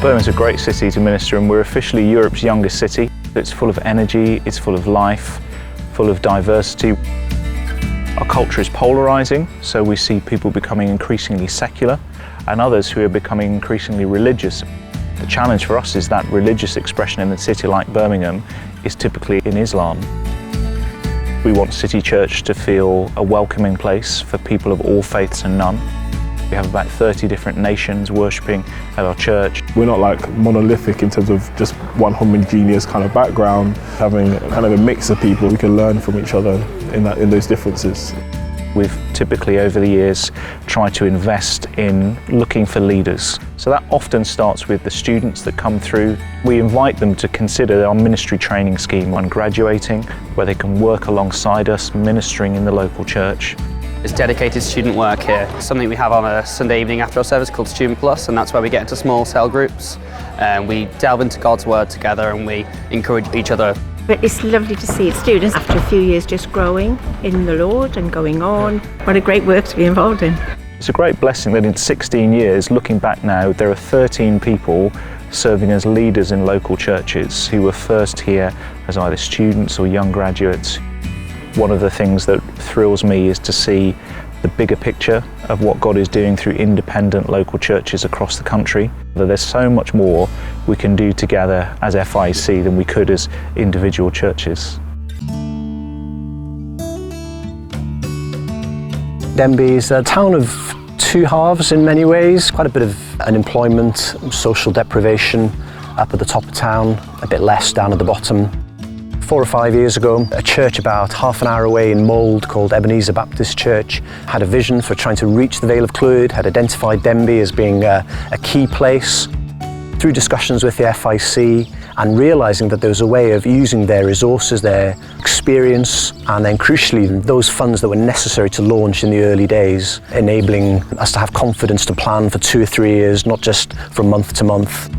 Birmingham's a great city to minister in. We're officially Europe's youngest city. It's full of energy, it's full of life, full of diversity. Our culture is polarising, so we see people becoming increasingly secular and others who are becoming increasingly religious. The challenge for us is that religious expression in a city like Birmingham is typically in Islam. We want City Church to feel a welcoming place for people of all faiths and none. We have about 30 different nations worshipping at our church. We're not like monolithic in terms of just one homogeneous kind of background. Having kind of a mix of people, we can learn from each other in those differences. We've typically over the years tried to invest in looking for leaders. So that often starts with the students that come through. We invite them to consider our ministry training scheme when graduating, where they can work alongside us, ministering in the local church. There's dedicated student work here, something we have on a Sunday evening after our service called Student Plus, and that's where we get into small cell groups. We delve into God's Word together and we encourage each other. But it's lovely to see students after a few years just growing in the Lord and going on. What a great work to be involved in. It's a great blessing that in 16 years, looking back now, there are 13 people serving as leaders in local churches who were first here as either students or young graduates. One of the things that thrills me is to see the bigger picture of what God is doing through independent local churches across the country. There's so much more we can do together as FIEC than we could as individual churches. Denbigh is a town of two halves in many ways. Quite a bit of unemployment, social deprivation up at the top of town, a bit less down at the bottom. 4 or 5 years ago, a church about half an hour away in Mould called Ebenezer Baptist Church had a vision for trying to reach the Vale of Clwyd, had identified Denbigh as being a key place. Through discussions with the FIEC and realising that there was a way of using their resources, their experience, and then crucially those funds that were necessary to launch in the early days, enabling us to have confidence to plan for 2 or 3 years, not just from month to month.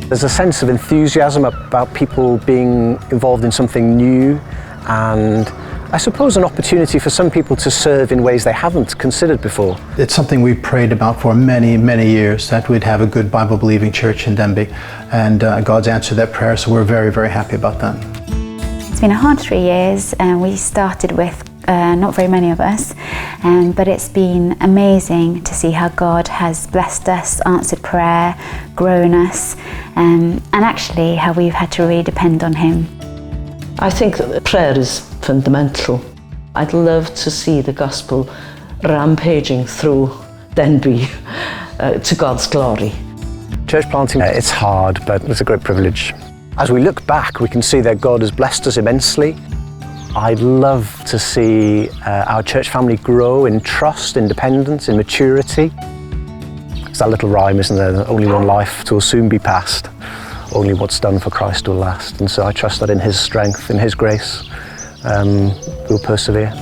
There's a sense of enthusiasm about people being involved in something new, and I suppose an opportunity for some people to serve in ways they haven't considered before. It's something we've prayed about for many, many years, that we'd have a good Bible-believing church in Denbigh, and God's answered that prayer, so we're very, very happy about that. It's been a hard 3 years, and we started with not very many of us, but it's been amazing to see how God has blessed us, answered prayer, grown us, and actually how we've had to really depend on Him. I think that prayer is fundamental. I'd love to see the gospel rampaging through Denbigh to God's glory. Church planting, it's hard, but it's a great privilege. As we look back, we can see that God has blessed us immensely. I'd love to see our church family grow in trust, in dependence, in maturity. It's that little rhyme, isn't there? Only one life will soon be past. Only what's done for Christ will last. And so I trust that in His strength, in His grace, we'll persevere.